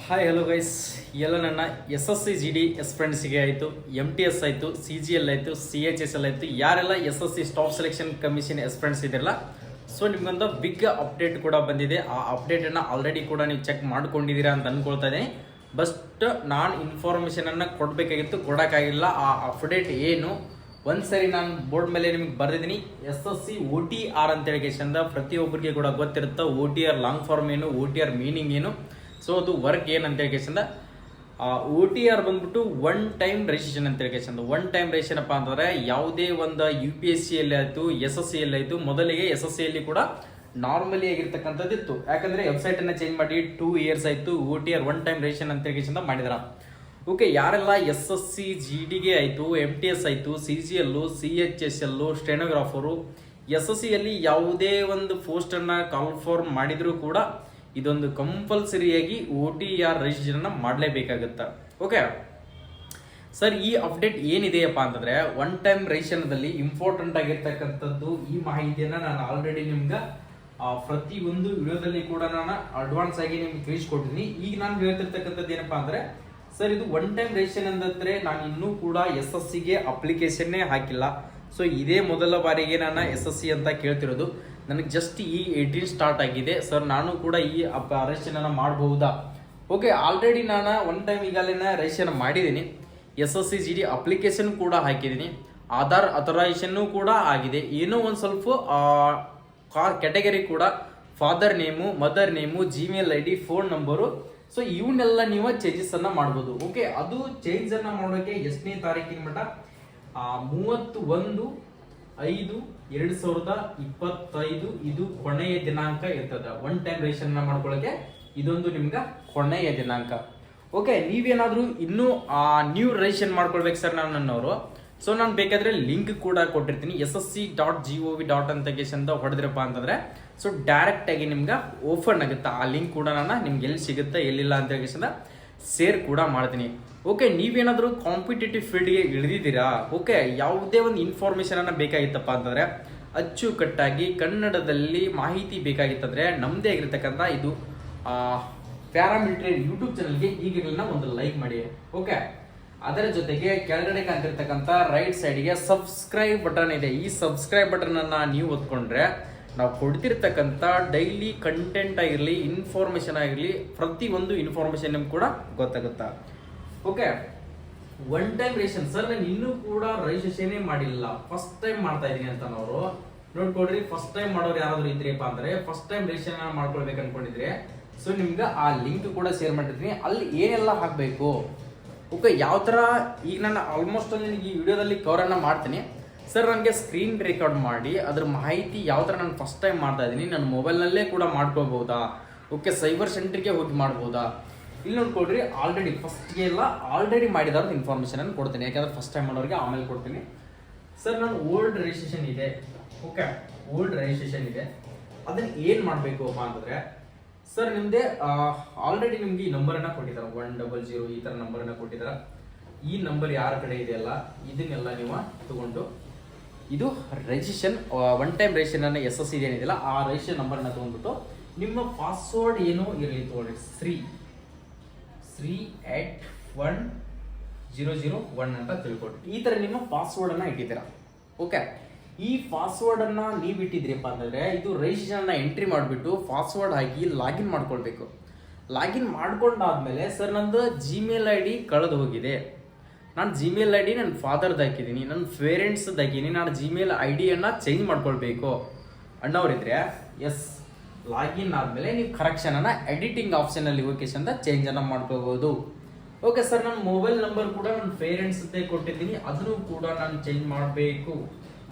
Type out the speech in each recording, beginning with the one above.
Hi hello guys, ಎಲ್ಲ ನನ್ನ S S C G D S ಫ್ರೆಂಡ್ಸಿಗೆ ಆಯಿತು, ಎಮ್ ಟಿ ಎಸ್ ಆಯಿತು, ಸಿ ಜಿ ಎಲ್ ಆಯಿತು, ಸಿ ಎಚ್ ಎಸ್ ಎಲ್ ಆಯಿತು, ಯಾರೆಲ್ಲ S S C staff selection commission S friends ಇದೆಯಲ್ಲ, ಸೊ ನಿಮ್ಗೊಂದು ಬಿಗ್ ಅಪ್ಡೇಟ್ ಕೂಡ ಬಂದಿದೆ. ಆ ಅಪ್ಡೇಟನ್ನು ಆಲ್ರೆಡಿ ಕೂಡ ನೀವು ಚೆಕ್ ಮಾಡ್ಕೊಂಡಿದ್ದೀರಾ ಅಂತ ಅಂದ್ಕೊಳ್ತಾ ಇದ್ದೀನಿ. ಬಸ್ಟ್ ನಾನು ಇನ್ಫಾರ್ಮೇಷನನ್ನು ಕೊಡಬೇಕಾಗಿತ್ತು, ಕೊಡೋಕ್ಕಾಗಿಲ್ಲ. ಆ ಅಪ್ಡೇಟ್ ಏನು ಒಂದ್ಸರಿ ನಾನು ಬೋರ್ಡ್ ಮೇಲೆ ನಿಮ್ಗೆ ಬರೆದಿದ್ದೀನಿ. S S C O T R ಅಂತೇಳಿ ಕೇಶಂದ ಪ್ರತಿಯೊಬ್ಬರಿಗೆ ಕೂಡ ಗೊತ್ತಿರುತ್ತೆ. O T R long form ಏನು, ಒ ಟಿ ಆರ್ ಮೀನಿಂಗ್ ಏನು, ಸೊ ಅದು ವರ್ಕ್ ಏನು ಅಂತೇಳಿ ಕೇಶಂದ ಒ ಟಿ ಆರ್ ಬಂದ್ಬಿಟ್ಟು ಒನ್ ಟೈಮ್ ರಿಜಿಸ್ಟ್ರೇಷನ್ ಅಂತೇಳಿ ಕೇಶಂದ. ಒನ್ ಟೈಮ್ ರಿಜಿಸ್ಟ್ರೇಷನ್ ಅಪ್ಪ ಅಂತಂದರೆ ಯಾವುದೇ ಒಂದು ಯು ಪಿ ಎಸ್ ಸಿಯಲ್ಲಿ ಆಯಿತು, ಎಸ್ ಎಸ್ ಸಿಯಲ್ಲಿ ಆಯಿತು, ಮೊದಲಿಗೆ ಎಸ್ ಎಸ್ ಸಿಯಲ್ಲಿ ಕೂಡ ನಾರ್ಮಲಿ ಆಗಿರ್ತಕ್ಕಂಥದ್ದಿತ್ತು. ಯಾಕಂದರೆ ವೆಬ್ಸೈಟನ್ನು ಚೇಂಜ್ ಮಾಡಿ 2 years ಆಯಿತು. O T R one time registration ಅಂತೇಳಿ ಕೇಶಂದ ಮಾಡಿದಾರ. ಓಕೆ, ಯಾರೆಲ್ಲ ಎಸ್ ಎಸ್ ಸಿ ಜಿ ಡಿಗೆ ಆಯಿತು, ಎಮ್ ಟಿ ಎಸ್ ಆಯಿತು, ಸಿ ಜಿ ಎಲ್ಲು, ಸಿ ಎಚ್ ಎಸ್ ಎಲ್ಲು, ಸ್ಟೆನೋಗ್ರಾಫರು, ಎಸ್ ಎಸ್ ಸಿಯಲ್ಲಿ ಯಾವುದೇ ಒಂದು ಪೋಸ್ಟನ್ನು ಕಾಲ್ಫಾರ್ಮ್ ಮಾಡಿದರೂ ಕೂಡ ಇದೊಂದು ಕಂಪಲ್ಸರಿಯಾಗಿ ಒ ಟಿ ಆರ್ ರಿಜಿಸ್ಟ್ರೇಷನ್ ಮಾಡಲೇಬೇಕಾಗುತ್ತೆ. ಓಕೆ ಸರ್, ಈ ಅಪ್ಡೇಟ್ ಏನಿದೆಯಪ್ಪ ಅಂತಂದರೆ ಒನ್ ಟೈಮ್ ರಿಜಿಸ್ಟ್ರೇಷನ್ದಲ್ಲಿ ಇಂಪಾರ್ಟೆಂಟ್ ಆಗಿರ್ತಕ್ಕಂಥದ್ದು ಈ ಮಾಹಿತಿಯನ್ನು ನಾನು ಆಲ್ರೆಡಿ ನಿಮ್ಗೆ ಪ್ರತಿಯೊಂದು ವಿಡಿಯೋದಲ್ಲಿ ಕೂಡ ನಾನು ಅಡ್ವಾನ್ಸ್ ಆಗಿ ನಿಮ್ಗೆ ತಿಳಿಸ್ಕೊಟ್ಟಿದ್ದೀನಿ. ಈಗ ನಾನು ಹೇಳ್ತಿರ್ತಕ್ಕಂಥದ್ದು ಏನಪ್ಪ ಅಂದರೆ, ಸರ್ ಇದು ಒನ್ ಟೈಮ್ ರಿಜಿಸ್ಟ್ರೇಷನ್ ಅಂತಂದರೆ ನಾನು ಇನ್ನೂ ಕೂಡ ಎಸ್ ಎಸ್ ಸಿಗೆ ಅಪ್ಲಿಕೇಶನ್ನೇ ಹಾಕಿಲ್ಲ. ಸೊ ಇದೇ ಮೊದಲ ಬಾರಿಗೆ ನಾನು ಎಸ್ ಎಸ್ ಸಿ ಅಂತ ಕೇಳ್ತಿರೋದು. ನನಗೆ ಜಸ್ಟ್ ಈ 18 ಸ್ಟಾರ್ಟ್ ಆಗಿದೆ. ಸರ್ ನಾನು ಕೂಡ ಈ ರಿಜಿಸ್ಟ್ರೇಷನ್ ಮಾಡಬಹುದಾ? ಓಕೆ, ಆಲ್ರೆಡಿ ನಾನು ಒನ್ ಟೈಮ್ ಈಗಾಗಲೇ ರಿಜಿಸ್ಟ್ರೇಷನ್ ಮಾಡಿದ್ದೀನಿ. S S C G D application ಕೂಡ ಹಾಕಿದ್ದೀನಿ, ಆಧಾರ್ ಅಥರೈಸೇಷನ್ನು ಕೂಡ ಆಗಿದೆ. ಏನೋ ಒಂದು ಸ್ವಲ್ಪ ಕ್ಯಾಟಗರಿ ಕೂಡ father name, mother name, Gmail I D, phone number, so ಇವನ್ನೆಲ್ಲ ನೀವು ಚೇಂಜಸ್ ಅನ್ನ ಮಾಡ್ಬೋದು. ಓಕೆ, ಅದು ಚೇಂಜ್ ಅನ್ನ ಮಾಡೋಕೆ ಎಷ್ಟನೇ ತಾರೀಕಿನ ಮಟ್ಟ 31/5/2025 ಇದು ಕೊನೆಯ ದಿನಾಂಕ ಇರ್ತದೆ. ಒನ್ ಟೈಮ್ ರಿಜಿಸ್ಟ್ರೇಷನ್ ಮಾಡ್ಕೊಳ್ಳೋಕೆ ಇದೊಂದು ನಿಮ್ಗೆ ಕೊನೆಯ ದಿನಾಂಕ. ಓಕೆ, ನೀವೇನಾದರೂ ಇನ್ನೂ ನ್ಯೂ ರಿಜಿಸ್ಟ್ರೇಷನ್ ಮಾಡ್ಕೊಳ್ಬೇಕು ಸರ್ ನನ್ನವರು, ಸೊ ನಾನು ಬೇಕಾದರೆ ಲಿಂಕ್ ಕೂಡ ಕೊಟ್ಟಿರ್ತೀನಿ. ssc.gov.in ಅಂತ ಕೇಶಂದ ಹೊಡೆದ್ರಪ್ಪ ಅಂತಂದರೆ ಸೊ ಡೈರೆಕ್ಟಾಗಿ ನಿಮ್ಗೆ ಓಪನ್ ಆಗುತ್ತೆ. ಆ ಲಿಂಕ್ ಕೂಡ ನಾನು ನಿಮ್ಗೆ ಎಲ್ಲಿ ಸಿಗುತ್ತೆ ಎಲ್ಲಿಲ್ಲ ಅಂತ ಕೇಶಂದ ಶೇರ್ ಕೂಡ ಮಾಡ್ತೀನಿ. ಓಕೆ, ನೀವೇನಾದರೂ ಕಾಂಪಿಟೇಟಿವ್ ಫೀಲ್ಡ್ಗೆ ಇಳಿದಿದ್ದೀರಾ, ಓಕೆ, ಯಾವುದೇ ಒಂದು ಇನ್ಫಾರ್ಮೇಷನನ್ನು ಬೇಕಾಗಿತ್ತಪ್ಪ ಅಂತಂದರೆ ಅಚ್ಚುಕಟ್ಟಾಗಿ ಕನ್ನಡದಲ್ಲಿ ಮಾಹಿತಿ ಬೇಕಾಗಿತ್ತಂದರೆ ನಮ್ಮದೇ ಆಗಿರ್ತಕ್ಕಂಥ ಇದು ಪ್ಯಾರಾಮಿಲಿಟರಿ ಯೂಟ್ಯೂಬ್ ಚಾನಲ್ಗೆ ಈಗಲೇ ಒಂದು ಲೈಕ್ ಮಾಡಿ. ಓಕೆ, ಅದರ ಜೊತೆಗೆ ಕೆಳಗಡೆ ಕಾಣ್ತಿರ್ತಕ್ಕಂಥ ರೈಟ್ ಸೈಡ್ಗೆ ಸಬ್ಸ್ಕ್ರೈಬ್ ಬಟನ್ ಇದೆ. ಈ ಸಬ್ಸ್ಕ್ರೈಬ್ ಬಟನ್ ಅನ್ನ ನೀವು ಒತ್ಕೊಂಡ್ರೆ ನಾವು ಕೊಡ್ತಿರ್ತಕ್ಕಂಥ ಡೈಲಿ ಕಂಟೆಂಟ್ ಆಗಿರಲಿ, ಇನ್ಫಾರ್ಮೇಶನ್ ಆಗಿರಲಿ, ಪ್ರತಿಯೊಂದು ಇನ್ಫಾರ್ಮೇಶನ್ ನಿಮ್ಗೆ ಕೂಡ ಗೊತ್ತಾಗುತ್ತಾ. Okay, one time registration sir ನಾನು ಇನ್ನೂ ಕೂಡ ರಿಜಿಸ್ಟ್ರೇಷನ್ ಮಾಡಿಲ್ಲ, ಫಸ್ಟ್ ಟೈಮ್ ಮಾಡ್ತಾ ಇದ್ದೀನಿ ಅಂತ ನಾವು ನೋಡ್ಕೊಡ್ರಿ. ಫಸ್ಟ್ ಟೈಮ್ ಮಾಡೋರು ಯಾರಾದ್ರೂ ಇದ್ರಿಪ್ಪ ಅಂದ್ರೆ ಫಸ್ಟ್ ಟೈಮ್ ರಿಜಿಸ್ಟ್ರೇಷನ್ ಮಾಡ್ಕೊಳ್ಬೇಕು ಅನ್ಕೊಂಡಿದ್ರೆ ಸೊ ನಿಮ್ಗೆ ಆ ಲಿಂಕ್ ಕೂಡ ಶೇರ್ ಮಾಡಿರ್ತೀನಿ. ಅಲ್ಲಿ ಏನೆಲ್ಲ ಹಾಕಬೇಕು, ಓಕೆ, ಯಾವ ಥರ ಈಗ ನಾನು ಆಲ್ಮೋಸ್ಟ್ ನಿಮಗೆ ಈ ವಿಡಿಯೋದಲ್ಲಿ ಕವರನ್ನು ಮಾಡ್ತೀನಿ. ಸರ್ ನನಗೆ ಸ್ಕ್ರೀನ್ ರೆಕಾರ್ಡ್ ಮಾಡಿ ಅದ್ರ ಮಾಹಿತಿ ಯಾವ ಥರ ನಾನು ಫಸ್ಟ್ ಟೈಮ್ ಮಾಡ್ತಾ ಇದ್ದೀನಿ, ನನ್ನ ಮೊಬೈಲ್ನಲ್ಲೇ ಕೂಡ ಮಾಡ್ಕೋಬಹುದಾ, ಓಕೆ, ಸೈಬರ್ ಸೆಂಟ್ರಿಗೆ ಹೋಗಿ ಮಾಡ್ಬೋದಾ, ಇಲ್ಲಿ ನೋಡ್ಕೊಳ್ರಿ. ಆಲ್ರೆಡಿ ಫಸ್ಟ್ಗೆ ಎಲ್ಲ ಆಲ್ರೆಡಿ ಮಾಡಿದವ್ರದ್ದು ಇನ್ಫಾರ್ಮೇಷನ್ ಕೊಡ್ತೀನಿ, ಯಾಕಂದ್ರೆ ಫಸ್ಟ್ ಟೈಮ್ ಮಾಡೋರಿಗೆ ಆಮೇಲೆ ಕೊಡ್ತೀನಿ. ಸರ್ ನಾನು ಓಲ್ಡ್ ರಿಜಿಸ್ಟ್ರೇಷನ್ ಇದೆ, ಓಕೆ, ಓಲ್ಡ್ ರಿಜಿಸ್ಟ್ರೇಷನ್ ಇದೆ, ಅದನ್ನು ಏನು ಮಾಡಬೇಕು ಅಪ್ಪ ಅಂತಂದರೆ ಸರ್ ನಿಮ್ಮದೇ ಆಲ್ರೆಡಿ ನಿಮ್ಗೆ ಈ ನಂಬರನ್ನು ಕೊಟ್ಟಿದ್ದಾರೆ, 100 ಈ ಥರ ನಂಬರನ್ನು ಕೊಟ್ಟಿದ್ದಾರೆ. ಈ ನಂಬರ್ ಯಾರ ಕಡೆ ಇದೆಯಲ್ಲ ಇದನ್ನೆಲ್ಲ ನೀವು ತಗೊಂಡು ಇದು registration one time registration S S C ಏನಿದೆಯಲ್ಲ ಆ ರಿಜಿಸ್ಟ್ರೇಷನ್ ನಂಬರನ್ನ ತೊಗೊಂಡ್ಬಿಟ್ಟು ನಿಮ್ಮ ಪಾಸ್ವರ್ಡ್ ಏನೋ ಇರಲಿ ತೊಗೊಳ್ಳಿ, ಶ್ರೀ@1001 ಅಂತ ತಿಳ್ಕೊಟ್ಟು ಈ ಥರ ನಿಮ್ಮ ಪಾಸ್ವರ್ಡನ್ನು ಇಟ್ಟಿದ್ದೀರಾ. ಓಕೆ, ಈ ಪಾಸ್ವರ್ಡನ್ನು ನೀವು ಇಟ್ಟಿದ್ರಿಪ್ಪ ಅಂತಂದರೆ ಇದು ರಿಜಿಸ್ಟ್ರೇಷನ್ನ ಎಂಟ್ರಿ ಮಾಡಿಬಿಟ್ಟು ಪಾಸ್ವರ್ಡ್ ಹಾಕಿ ಲಾಗಿನ್ ಮಾಡ್ಕೊಳ್ಬೇಕು. ಲಾಗಿನ್ ಮಾಡ್ಕೊಂಡಾದ್ಮೇಲೆ ಸರ್ ನಂದು ಜಿಮೇಲ್ ಐ ಡಿ ಕಳೆದು ಹೋಗಿದೆ, ನಾನು ಜಿಮೇಲ್ ಐ ಡಿ ನನ್ನ ಫಾದರ್ದು ಹಾಕಿದ್ದೀನಿ, ನನ್ನ ಪೇರೆಂಟ್ಸ್ದು ಹಾಕಿದ್ದೀನಿ, ನಾನು ಜಿಮೇಲ್ ಐ ಡಿಯನ್ನು ಚೇಂಜ್ ಮಾಡ್ಕೊಳ್ಬೇಕು ಅನ್ನೋರಿದ್ರೆ ಎಸ್, ಲಾಗಿನ್ ಆದಮೇಲೆ ನೀವು ಕರೆಕ್ಷನನ್ನು ಎಡಿಟಿಂಗ್ ಆಪ್ಷನಲ್ಲಿ ಹೋಗಿ ಅಂತ ಚೇಂಜನ್ನು ಮಾಡ್ಕೋಬೋದು. ಓಕೆ ಸರ್, ನನ್ನ ಮೊಬೈಲ್ ನಂಬರ್ ಕೂಡ ನನ್ನ ಪೇರೆಂಟ್ಸ್ ಕೊಟ್ಟಿದ್ದೀನಿ, ಅದನ್ನು ಕೂಡ ನಾನು ಚೇಂಜ್ ಮಾಡಬೇಕು.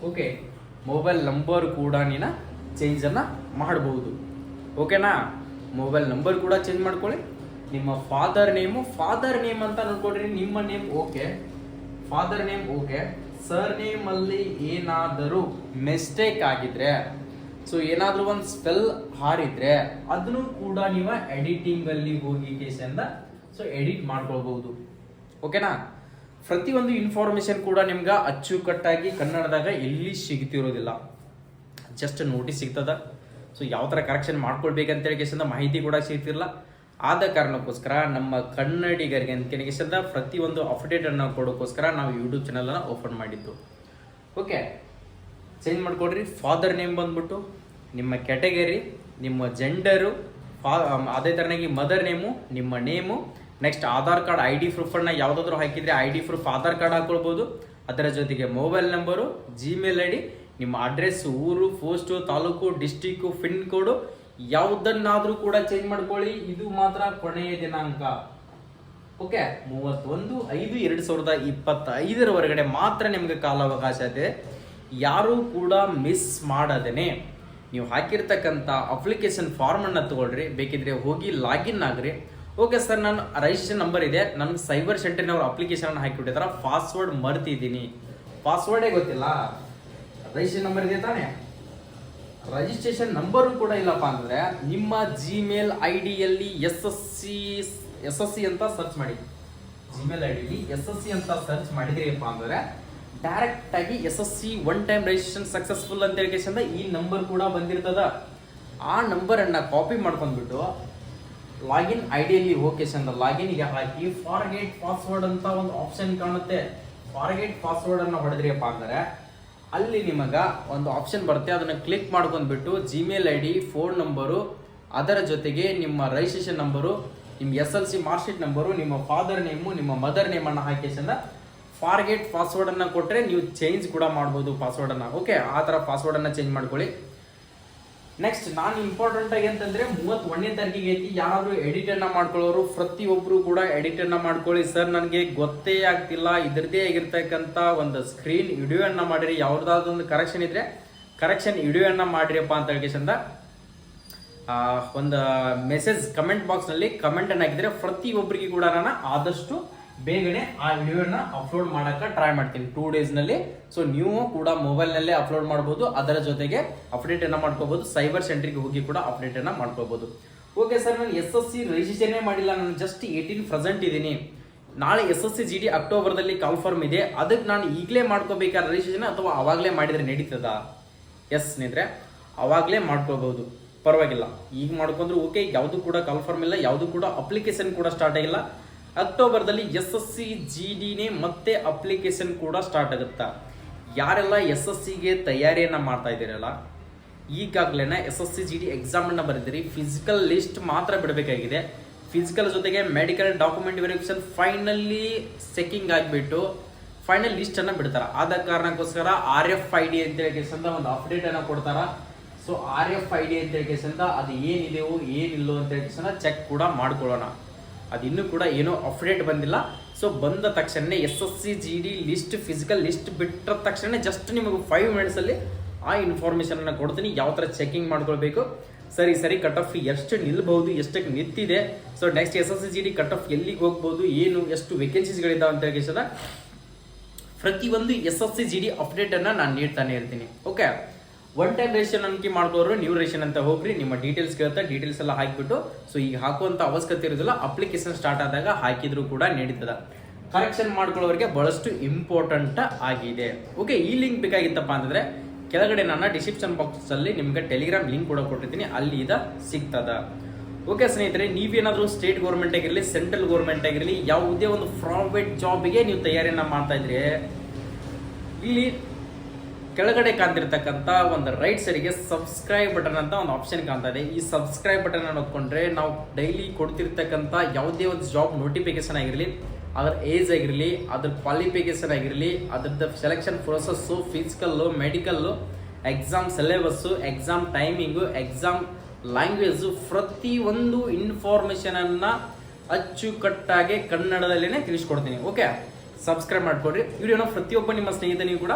ಓಕೆ, ಮೊಬೈಲ್ ನಂಬರ್ ಕೂಡ ನೀನು ಚೇಂಜನ್ನು ಮಾಡಬಹುದು. ಓಕೆನಾ, ಮೊಬೈಲ್ ನಂಬರ್ ಕೂಡ ಚೇಂಜ್ ಮಾಡ್ಕೊಳ್ಳಿ. ನಿಮ್ಮ ಫಾದರ್ ನೇಮ್ ಅಂತ ನೋಡ್ಕೊಡ್ರಿ, ನಿಮ್ಮ name okay, father name okay, sir ನೇಮಲ್ಲಿ ಏನಾದರೂ ಮಿಸ್ಟೇಕ್ ಆಗಿದ್ರೆ, ಸೊ ಏನಾದರೂ ಒಂದು ಸ್ಪೆಲ್ ಹಾರಿದ್ರೆ ಅದನ್ನು ಕೂಡ ನೀವು ಎಡಿಟಿಂಗಲ್ಲಿ ಹೋಗಿ ಕೇಸಿಂದ ಸೊ ಎಡಿಟ್ ಮಾಡ್ಕೊಳ್ಬಹುದು. ಓಕೆನಾ, ಪ್ರತಿಯೊಂದು ಇನ್ಫಾರ್ಮೇಷನ್ ಕೂಡ ನಿಮ್ಗೆ ಅಚ್ಚುಕಟ್ಟಾಗಿ ಕನ್ನಡದಾಗ ಎಲ್ಲಿ ಸಿಗ್ತಿರೋದಿಲ್ಲ, ಜಸ್ಟ್ ನೋಟಿಸ್ ಸಿಗ್ತದ. ಸೊ ಯಾವ ಥರ ಕರೆಕ್ಷನ್ ಮಾಡ್ಕೊಳ್ಬೇಕಂತೇಳಿ ಕೇಸಿಂದ ಮಾಹಿತಿ ಕೂಡ ಸಿಗ್ತಿರಲ್ಲ. ಆದ ಕಾರಣಕ್ಕೋಸ್ಕರ ನಮ್ಮ ಕನ್ನಡಿಗರಿಗೆ ಅಂತ ಪ್ರತಿಯೊಂದು ಅಪ್ಡೇಟನ್ನು ಕೊಡೋಕ್ಕೋಸ್ಕರ ನಾವು ಯೂಟ್ಯೂಬ್ ಚಾನಲನ್ನು ಓಪನ್ ಮಾಡಿದ್ದು. ಓಕೆ, ಚೇಂಜ್ ಮಾಡಿಕೊಡ್ರಿ. ಫಾದರ್ ನೇಮ್ ಬಂದ್ಬಿಟ್ಟು ನಿಮ್ಮ ಕ್ಯಾಟಗರಿ, ನಿಮ್ಮ ಜೆಂಡರು, ಅದೇ ಥರನಾಗಿ ಮದರ್ ನೇಮು, ನಿಮ್ಮ name, next Aadhaar card I D ಪ್ರೂಫನ್ನು ಯಾವುದಾದ್ರೂ ಹಾಕಿದರೆ I D proof Aadhaar card ಹಾಕೊಳ್ಬೋದು. ಅದರ ಜೊತೆಗೆ mobile number, Gmail I D, ನಿಮ್ಮ ಅಡ್ರೆಸ್, ಊರು, ಪೋಸ್ಟು, ತಾಲೂಕು, ಡಿಸ್ಟಿಕ್ಕು, ಪಿನ್ ಕೋಡು ಯಾವುದನ್ನಾದರೂ ಕೂಡ ಚೇಂಜ್ ಮಾಡ್ಕೊಳ್ಳಿ. ಇದು ಮಾತ್ರ ಕೊನೆಯ ದಿನಾಂಕ. ಓಕೆ, 31/5/2025 ಹೊರಗಡೆ ಮಾತ್ರ ನಿಮಗೆ ಕಾಲಾವಕಾಶ ಇದೆ. ಯಾರೂ ಕೂಡ ಮಿಸ್ ಮಾಡದೇನೆ ನೀವು ಹಾಕಿರ್ತಕ್ಕಂಥ ಅಪ್ಲಿಕೇಶನ್ ಫಾರ್ಮನ್ನು ತಗೊಳ್ರಿ. ಬೇಕಿದ್ರೆ ಹೋಗಿ ಲಾಗಿನ್ ಆಗ್ರಿ. ಓಕೆ ಸರ್, ನಾನು ರಿಜಿಸ್ಟ್ರೇಷನ್ ನಂಬರ್ ಇದೆ, ನನ್ನ ಸೈಬರ್ ಸೆಂಟರ್ನವ್ರ ಅಪ್ಲಿಕೇಶನ್ ಹಾಕಿಬಿಟ್ಟಿದಾರ, ಪಾಸ್ವರ್ಡ್ ಮರ್ತಿದ್ದೀನಿ, ಪಾಸ್ವರ್ಡೇ ಗೊತ್ತಿಲ್ಲ, ರಿಜಿಸ್ಟ್ರೇಷನ್ ನಂಬರ್ ಇದೆ ತಾನೇ, ರಿಜಿಸ್ಟ್ರೇಷನ್ ನಂಬರು ಕೂಡ ಇಲ್ಲಪ್ಪ ಅಂದರೆ ನಿಮ್ಮ ಜಿಮೇಲ್ ಐ ಡಿಯಲ್ಲಿ ಎಸ್ ಎಸ್ ಸಿ ಅಂತ ಸರ್ಚ್ ಮಾಡಿ. ಜಿಮೇಲ್ ಐ ಡಿಲಿ SSC ಅಂತ ಸರ್ಚ್ ಮಾಡಿದ್ರಿಪ್ಪ ಅಂದರೆ ಡೈರೆಕ್ಟ್ ಆಗಿ SSC one time registration successful ಅಂತ ಹೇಳಿಕೆಶನ್ ಈ ನಂಬರ್ ಕೂಡ ಬಂದಿರ್ತದ. ಆ ನಂಬರನ್ನು ಕಾಪಿ ಮಾಡ್ಕೊಂಡ್ಬಿಟ್ಟು ಲಾಗಿನ್ ಐ ಡಿಯಲ್ಲಿ ಹೋಗೇಶನ್ ಲಾಗಿನ್ಗೆ ಹಾಕಿ ಫಾರ್ಗೆಟ್ ಪಾಸ್ವರ್ಡ್ ಅಂತ ಒಂದು ಆಪ್ಷನ್ ಕಾಣುತ್ತೆ. ಫಾರ್ಗೆಟ್ ಪಾಸ್ವರ್ಡ್ ಅನ್ನು ಹೊಡೆದ್ರಿಯಪ್ಪ ಅಂದರೆ ಅಲ್ಲಿ ನಿಮಗೆ ಒಂದು ಆಪ್ಷನ್ ಬರುತ್ತೆ. ಅದನ್ನು ಕ್ಲಿಕ್ ಮಾಡ್ಕೊಂಡ್ಬಿಟ್ಟು Gmail I D, phone number, ಅದರ ಜೊತೆಗೆ ನಿಮ್ಮ ರಿಜಿಸ್ಟ್ರೇಷನ್ ನಂಬರು, ನಿಮ್ಮ SLC ಮಾರ್ಕ್ಶೀಟ್ ನಂಬರು, ನಿಮ್ಮ ಫಾದರ್ ನೇಮು, ನಿಮ್ಮ ಮದರ್ ನೇಮನ್ನು ಹಾಕಿಸಿಂದ ಫಾರ್ಗೆಟ್ ಪಾಸ್ವರ್ಡನ್ನು ಕೊಟ್ಟರೆ ನೀವು ಚೇಂಜ್ ಕೂಡ ಮಾಡ್ಬೋದು ಪಾಸ್ವರ್ಡನ್ನು. ಓಕೆ, ಆ ಥರ ಪಾಸ್ವರ್ಡನ್ನು ಚೇಂಜ್ ಮಾಡ್ಕೊಳ್ಳಿ. ನೆಕ್ಸ್ಟ್ ನಾನು ಇಂಪಾರ್ಟೆಂಟ್ ಆಗಿ ಅಂತಂದರೆ 31ನೇ ತಾರೀಕಿಗೆ ಐತಿ. ಯಾರಾದರೂ ಎಡಿಟನ್ನು ಮಾಡ್ಕೊಳ್ಳೋರು ಪ್ರತಿಯೊಬ್ಬರು ಕೂಡ ಎಡಿಟನ್ನು ಮಾಡ್ಕೊಳ್ಳಿ. ಸರ್ ನನಗೆ ಗೊತ್ತೇ ಆಗ್ತಿಲ್ಲ, ಇದ್ರದ್ದೇ ಆಗಿರ್ತಕ್ಕಂಥ ಒಂದು ಸ್ಕ್ರೀನ್ ವಿಡಿಯೋವನ್ನು ಮಾಡಿರಿ, ಯಾವುದಾದ್ರು ಒಂದು ಕರೆಕ್ಷನ್ ಇದ್ದರೆ ಕರೆಕ್ಷನ್ ವಿಡಿಯೋವನ್ನು ಮಾಡಿರಿಯಪ್ಪ ಅಂತ ಹೇಳಿಕೆಂದ ಒಂದು ಮೆಸೇಜ್ ಕಮೆಂಟ್ ಬಾಕ್ಸ್ನಲ್ಲಿ ಕಮೆಂಟನ್ನು ಹಾಕಿದರೆ ಪ್ರತಿಯೊಬ್ಬರಿಗೆ ಕೂಡ ನಾನು ಆದಷ್ಟು ಬೇಗನೆ ಆ ವಿಡಿಯೋನ ಅಪ್ಲೋಡ್ ಮಾಡೋಕ್ಕೆ ಟ್ರೈ ಮಾಡ್ತೀನಿ 2 ಡೇಸ್ನಲ್ಲಿ. ಸೊ ನೀವು ಕೂಡ ಮೊಬೈಲ್ನಲ್ಲೇ ಅಪ್ಲೋಡ್ ಮಾಡ್ಬೋದು, ಅದರ ಜೊತೆಗೆ ಅಪ್ಡೇಟನ್ನು ಮಾಡ್ಕೋಬೋದು, ಸೈಬರ್ ಸೆಂಟ್ರಿಗೆ ಹೋಗಿ ಕೂಡ ಅಪ್ಡೇಟನ್ನು ಮಾಡ್ಕೋಬೋದು. ಓಕೆ ಸರ್, ನಾನು SSC ರಿಜಿಸ್ಟ್ರೇಷನ್ನೇ ಮಾಡಿಲ್ಲ, ನಾನು ಜಸ್ಟ್ 18 ಪ್ರೆಸೆಂಟ್ ಇದ್ದೀನಿ, ನಾಳೆ SSC GD ಅಕ್ಟೋಬರ್ದಲ್ಲಿ ಕಾಲ್ಫರ್ಮ್ ಇದೆ, ಅದಕ್ಕೆ ನಾನು ಈಗಲೇ ಮಾಡ್ಕೋಬೇಕಾದ ರಿಜಿಸ್ಟ್ರೇಷನ್ ಅಥವಾ ಅವಾಗಲೇ ಮಾಡಿದರೆ ನಡೀತದ? ಎಸ್ ನಿಂದರೆ ಅವಾಗಲೇ ಮಾಡ್ಕೋಬಹುದು, ಪರವಾಗಿಲ್ಲ. ಈಗ ಮಾಡ್ಕೊಂಡ್ರೆ ಓಕೆ, ಯಾವುದು ಕೂಡ ಕಾಲ್ಫರ್ಮ್ ಇಲ್ಲ, ಯಾವುದು ಕೂಡ ಅಪ್ಲಿಕೇಶನ್ ಕೂಡ ಸ್ಟಾರ್ಟ್ ಆಗಿಲ್ಲ. ಅಕ್ಟೋಬರ್ದಲ್ಲಿ SSC GDನೇ ಮತ್ತೆ ಅಪ್ಲಿಕೇಶನ್ ಕೂಡ ಸ್ಟಾರ್ಟ್ ಆಗುತ್ತಾ. ಯಾರೆಲ್ಲ SSCಗೆ ತಯಾರಿಯನ್ನು ಮಾಡ್ತಾ ಇದ್ದೀರಲ್ಲ, ಈಗಾಗಲೇ SSC GD ಎಕ್ಸಾಮನ್ನು ಬರೆದಿರಿ, ಫಿಸಿಕಲ್ ಲಿಸ್ಟ್ ಮಾತ್ರ ಬಿಡಬೇಕಾಗಿದೆ. ಫಿಸಿಕಲ್ ಜೊತೆಗೆ medical document verification finally checking ಆಗಿಬಿಟ್ಟು ಫೈನಲ್ ಲಿಸ್ಟನ್ನು ಬಿಡ್ತಾರೆ. ಆದ ಕಾರಣಕ್ಕೋಸ್ಕರ RFID ಅಂತ ಹೇಳಿ ಒಂದು ಅಪ್ಡೇಟನ್ನು ಕೊಡ್ತಾರೆ. ಸೊ RFID ಅಂತ ಹೇಳಿ ಅದು ಏನಿದೆಯೋ ಏನಿಲ್ಲೋ ಅಂತ ಹೇಳಿ ಚೆಕ್ ಕೂಡ ಮಾಡ್ಕೊಳ್ಳೋಣ. ಅದಿನ್ನೂ ಕೂಡ ಏನೋ ಅಪ್ಡೇಟ್ ಬಂದಿಲ್ಲ. ಸೊ ಬಂದ ತಕ್ಷಣ SSC GD list, physical list ಬಿಟ್ಟ ತಕ್ಷಣ ಜಸ್ಟ್ ನಿಮಗೆ 5 ಮಿನಿಟ್ಸಲ್ಲಿ ಆ ಇನ್ಫಾರ್ಮೇಷನನ್ನು ಕೊಡ್ತೀನಿ, ಯಾವ ಥರ ಚೆಕಿಂಗ್ ಮಾಡ್ಕೊಳ್ಬೇಕು, ಸರಿ ಕಟ್ ಆಫ್ ಎಷ್ಟು ನಿಲ್ಬಹುದು, ಎಷ್ಟಕ್ಕೆ ನಿಂತಿದೆ, so next SSC GD cut off ಎಲ್ಲಿಗೆ ಹೋಗ್ಬೋದು, ಏನು ಎಷ್ಟು ವೇಕೆನ್ಸೀಸ್ಗಳಿದ್ದಾವೆ ಅಂತ ಹೇಳಿ ಪ್ರತಿಯೊಂದು SSC GD ಅಪ್ಡೇಟನ್ನು ನಾನು ನೀಡ್ತಾನೆ ಇರ್ತೀನಿ. ಓಕೆ, ಒನ್ ಟೈಮ್ ರಿಜಿಸ್ಟ್ರೇಷನ್ ಅನ್ಕಿ ಮಾಡ್ಕೋರು ನ್ಯೂ ರಿಜಿಸ್ಟ್ರೇಷನ್ ಅಂತ ಹೋಗ್ರಿ, ನಿಮ್ಮ ಡೀಟೇಲ್ಸ್ ಕೇಳ್ತಾ ಡೀಟೇಲ್ಸ್ ಎಲ್ಲ ಹಾಕಿಬಿಟ್ಟು, ಸೊ ಈಗ ಹಾಕುವಂಥ ಅವಶ್ಯಕತೆ ಇರೋದಿಲ್ಲ, ಅಪ್ಲಿಕೇಶನ್ ಸ್ಟಾರ್ಟ್ ಆದಾಗ ಹಾಕಿದ್ರು ಕೂಡ ನಡೀತದೆ. ಕರೆಕ್ಷನ್ ಮಾಡ್ಕೊಳ್ಳೋರಿಗೆ ಬಹಳಷ್ಟು ಇಂಪಾರ್ಟೆಂಟ್ ಆಗಿದೆ. ಓಕೆ, ಈ ಲಿಂಕ್ ಬೇಕಾಗಿತ್ತಪ್ಪ ಅಂತಂದರೆ ಕೆಳಗಡೆ ನನ್ನ ಡಿಸ್ಕ್ರಿಪ್ಷನ್ ಬಾಕ್ಸಲ್ಲಿ ನಿಮಗೆ ಟೆಲಿಗ್ರಾಮ್ ಲಿಂಕ್ ಕೂಡ ಕೊಟ್ಟಿರ್ತೀನಿ, ಅಲ್ಲಿ ಇದು ಸಿಗ್ತದ. ಓಕೆ ಸ್ನೇಹಿತರೆ, ನೀವೇನಾದರೂ ಸ್ಟೇಟ್ ಗೌರ್ಮೆಂಟ್ ಆಗಿರಲಿ, ಸೆಂಟ್ರಲ್ ಗೌರ್ಮೆಂಟ್ ಆಗಿರಲಿ, ಯಾವುದೇ ಒಂದು ಪ್ರೈವೇಟ್ ಜಾಬಿಗೆ ನೀವು ತಯಾರಿಯನ್ನು ಮಾಡ್ತಾ ಇದ್ರಿ, ಇಲ್ಲಿ ಕೆಳಗಡೆ ಕಾಣ್ತಿರ್ತಕ್ಕಂಥ ಒಂದು ರೈಟ್ ಸೈಡ್ಗೆ ಸಬ್ಸ್ಕ್ರೈಬ್ ಬಟನ್ ಅಂತ ಒಂದು ಆಪ್ಷನ್ ಕಾಣ್ತಾ ಇದೆ. ಈ ಸಬ್ಸ್ಕ್ರೈಬ್ ಬಟನ್ ನೋಡ್ಕೊಂಡ್ರೆ ನಾವು ಡೈಲಿ ಕೊಡ್ತಿರ್ತಕ್ಕಂಥ ಯಾವುದೇ ಒಂದು ಜಾಬ್ ನೋಟಿಫಿಕೇಶನ್ ಆಗಿರಲಿ, ಅದರ ಏಜ್ ಆಗಿರಲಿ, ಅದ್ರ ಕ್ವಾಲಿಫಿಕೇಶನ್ ಆಗಿರಲಿ, ಅದ್ರದ್ದು selection process, physical, medical, exam syllabus, exam timing, exam language, ಪ್ರತಿಯೊಂದು ಇನ್ಫಾರ್ಮೇಷನನ್ನು ಅಚ್ಚುಕಟ್ಟಾಗಿ ಕನ್ನಡದಲ್ಲೇ ತಿಳಿಸ್ಕೊಡ್ತೀನಿ. ಓಕೆ, ಸಬ್ಸ್ಕ್ರೈಬ್ ಮಾಡ್ಕೊಡ್ರಿ. ವಿಡಿಯೋನ ಪ್ರತಿಯೊಬ್ಬ ನಿಮ್ಮ ಸ್ನೇಹಿತನಿಗೂ ಕೂಡ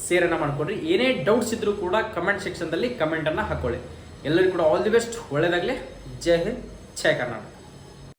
ಶೇರನ್ನು ಮಾಡ್ಕೊಡ್ರಿ. ಏನೇ ಡೌಟ್ಸ್ ಇದ್ರೂ ಕೂಡ ಕಮೆಂಟ್ ಸೆಕ್ಷನ್ದಲ್ಲಿ ಕಮೆಂಟನ್ನು ಹಾಕೊಳ್ಳಿ. ಎಲ್ಲರಿಗೂ ಕೂಡ ಆಲ್ ದಿ ಬೆಸ್ಟ್, ಒಳ್ಳೆಯದಾಗಲಿ. ಜೈ ಹಿಂದ್, ಜೈ ಕರ್ನಾಟಕ.